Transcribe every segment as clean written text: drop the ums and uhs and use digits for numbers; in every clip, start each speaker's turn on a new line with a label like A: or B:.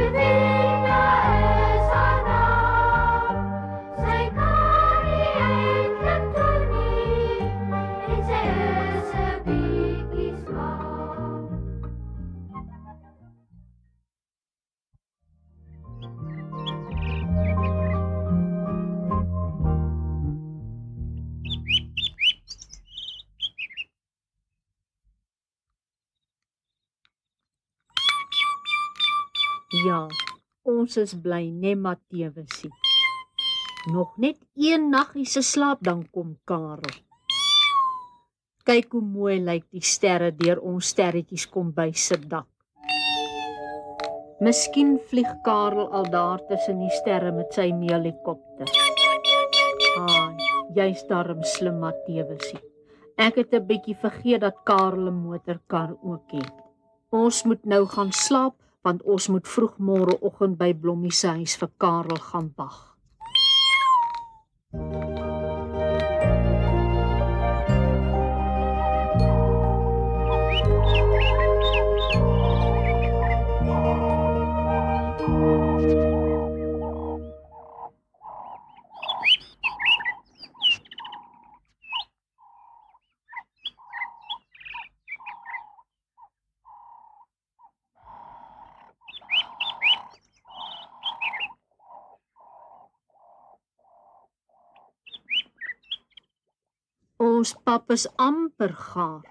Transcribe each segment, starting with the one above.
A: Lavinia is haar naam. Sy kan nie eintlik doen nie, en sy is 'n bietjie skaam.
B: Ja, ons is bly, nee Mattewesie. Nog net een naggie se slaap, dan kom Karel. Kyk hoe mooi lyk die sterre deur ons sterretjies kom by se dak. Miskien vlieg Karel al daar tussen die sterre met sy helikopter. Jy's darm slim, Mattewesie. Ek het 'n bietjie vergeet dat Karel 'n motorkar ook het. Ons moet nou gaan slaap, want ons moet vroeg môreoggend by Blommie se huis vir Karel gaan wag. Ons pap is amper gaar.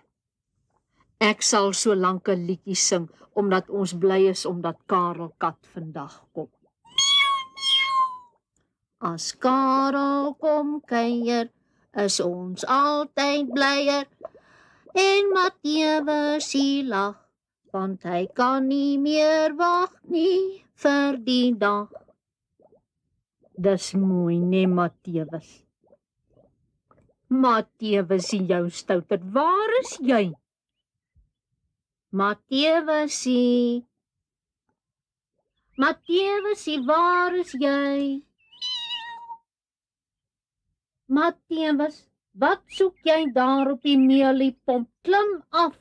B: Ek sal so lank 'n liedjie sing, omdat ons bly is omdat Karel kat vandag kom. As Karel kom kuier, is ons altyd blyer, en Mattewesie lag, want hy kan nie meer wag nie vir die dag. Dis mooi, nee Mattewes. Mattewesie, jou stouterd, waar is jy? Mattewesie. Mattewesie, waar is jy? Mattewes, wat soek jy daar op die meeliepomp? Klim af.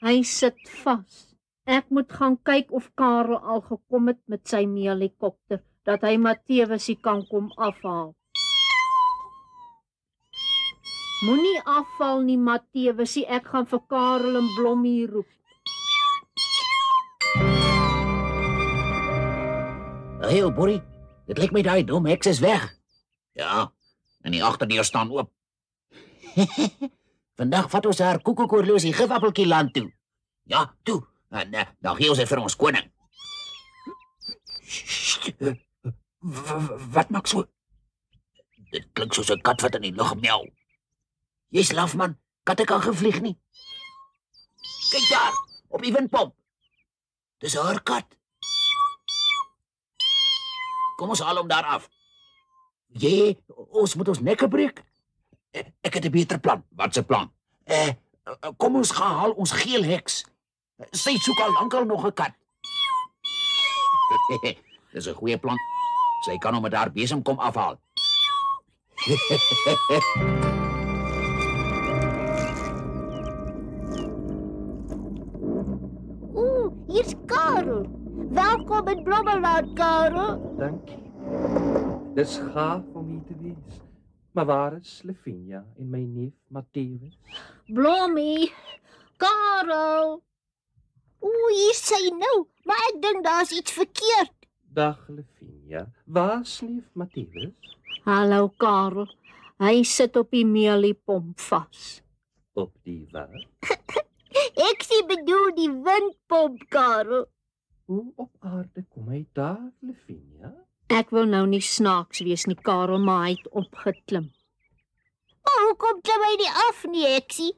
B: Hy sit vas. Ek moet gaan kyk of Karel al gekom het met sy helikopter, dat hy Mattewesie kan kom afhaal. Moenie afval nie, Mattewesie, ek gaan vir Karel en Blommie roep.
C: Hey, Boerie, dit lyk my daai dom heks is weg. Ja, en die agterdeur staan oop. Vandag vat ons haar koekoekoorloosie gifappeltjie land toe. Ja, toe, en dan gee ons dit vir ons koning. Wat maak so? Dit klink soos 'n kat wat in die lug miau. Jy's laf man, katte kan gevlieg nie. Kyk daar, op die windpomp. Dis haar kat. Kom ons haal hom daar af. Ons moet ons nekke breek. Ek het 'n beter plan. Wat 'n plan? Kom ons gaan haal ons geel heks. Sy soek al lankal nog 'n kat. Dis 'n goeie plan. Sy kan hom met haar besem kom afhaal.
A: Hier's Karel. Welkom in Blommeland, Karel.
D: Dankie. Dis gaaf om hier te wees. Maar waar is Lavinia en my neef Mattewes?
A: Blommie, Karel. Hier is sy nou, maar ek dink daar's iets verkeerd.
D: Dag Lavinia, waar neef Mattewes?
B: Hallo Karel, hy sit op die meeliepomp vas.
D: Op die wat?
A: Ek sê bedoel die windpomp, Karel.
D: Hoe op aarde kom hy daar, Lavinia?
B: Ek wil nou nie snaaks wees nie, Karel, maar hy het opgeklim.
A: Maar hoekom klim hy nie af nie, Heksie?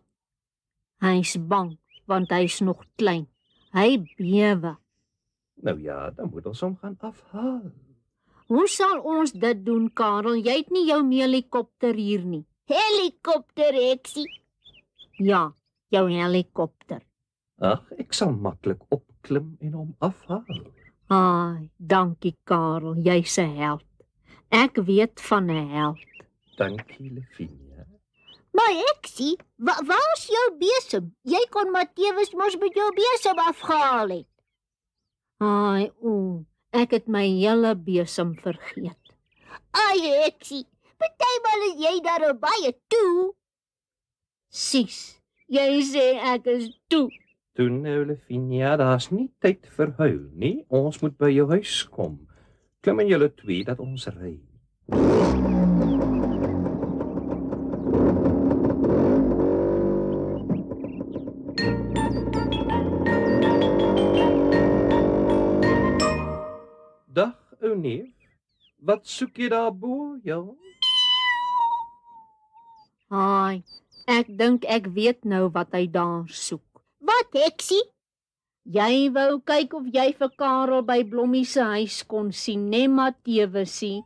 B: Hy's bang, want hy's nog klein. Hy bewe.
D: Nou ja, dan moet ons hom gaan afhaal.
B: Hoe sal ons dit doen, Karel? Jy het nie jou helikopter hier nie.
A: Helikopter, Heksie.
B: Ja, jou helikopter.
D: Ag, ek sal maklik opklim en hom afhaal.
B: Ai, dankie Karel, jy's 'n held. Ek weet van 'n held.
D: Dankie, Lavinia.
B: Maar Heksie, waar's jou besem? Jy kon Matthewes mos met jou besem afgehaal het. Ai, ek het my hele besem vergeet. Ai, Heksie, partymal is jy daar baie toe. Sies, jy sê ek is toe.
D: Toe nou, Lavinia, daar's nie tyd vir huil nie. Ons moet by jou huis kom. Klim in julle twee dat ons ry. Dag, ou neef. Wat soek jy daar bo, jou?
B: Ai, ek dink ek weet nou wat hy daar soek. Wat, Heksie? Jy wou kyk of jy vir Karel by Blommie se huis kon sien, né, Matthewesie?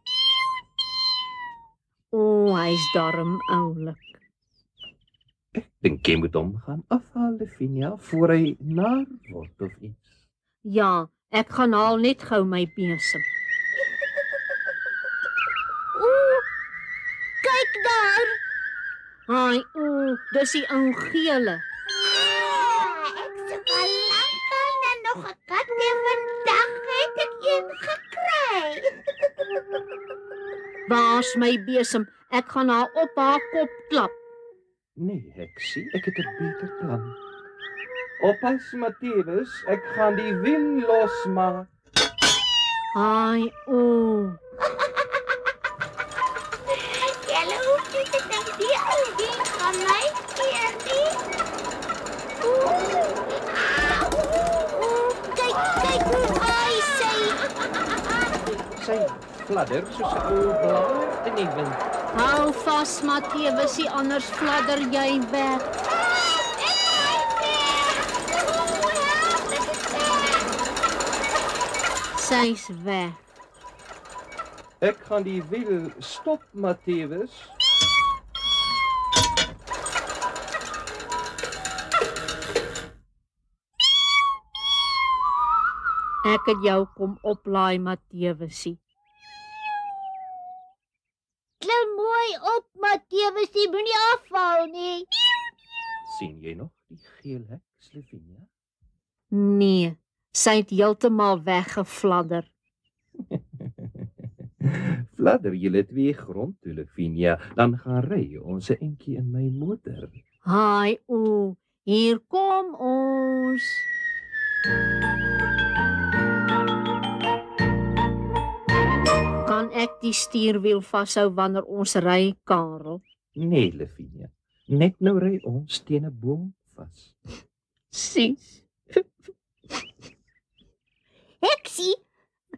B: Hy's darm oulik.
D: Ek dink jy moet hom gaan afhaal, Lavinia, voor hy naar word of iets.
B: Ja, ek gaan haal net gou my besem. Kyk daar! Ai, dis die ou gele.
A: Ek soek al lankal na nog 'n kat en vandag het ek een gekry.
B: Waar's my besem? Ek gaan haar op haar kop klap.
D: Nee, Heksie, ek het 'n beter plan. Oppas, Matthewes, ek gaan die wiel losmaak.
B: Ai,
A: Julle hoef nie te dink die ou ding gaan my keer nie.
B: Kyk hoe hy sê.
D: Sy fladder soos 'n ou blaar in die wind.
B: Hou vas, Matthewesie, anders fladder jy weg. Sy's weg.
D: Ek gaan die wiel stop, Matthewes.
B: Ek het jou kom oplaai, Matthewesie. Klim mooi op, Matthewesie, moenie afval nie.
D: Sien jy nog die geel heks, Lavinia?
B: Nee, sy het heeltemal weggefladder.
D: Fladder julle twee grond toe, Lavinia, dan gaan ry ons 'n entjie in my motor.
B: Haai, hier kom ons. Kan ek die stuurwiel vashou wanneer ons ry, Karel?
D: Nee, Lavinia, net nou ry ons teen 'n boom vas.
B: Sies. Heksie,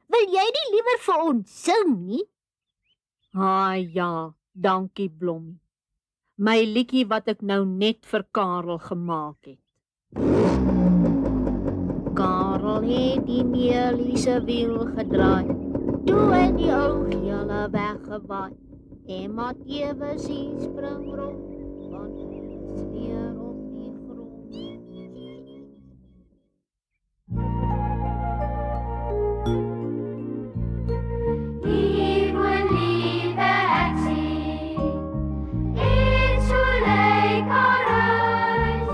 B: wil jy nie liewer vir ons sing nie? Ja, dankie Blommie. My liedjie wat ek nou net vir Karel gemaak het. Karel het die mielie se wiel gedraai, toe het die ou gele weggewaai, en Matthewesie spring rond, want hy is weer op die grond.
A: Hier woon lieve Heksie, en so lyk haar huis,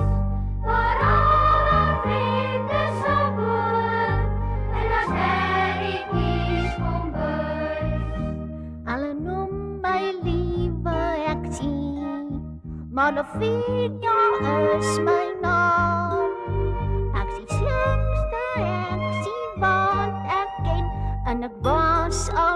A: waar al haar vriende sal woon, en as sterretjies kom buis.
B: Hulle noem my liewe Heksie, maar Lavinia is my naam. Ek is die slimste Heksie wat ek ken, en ek was al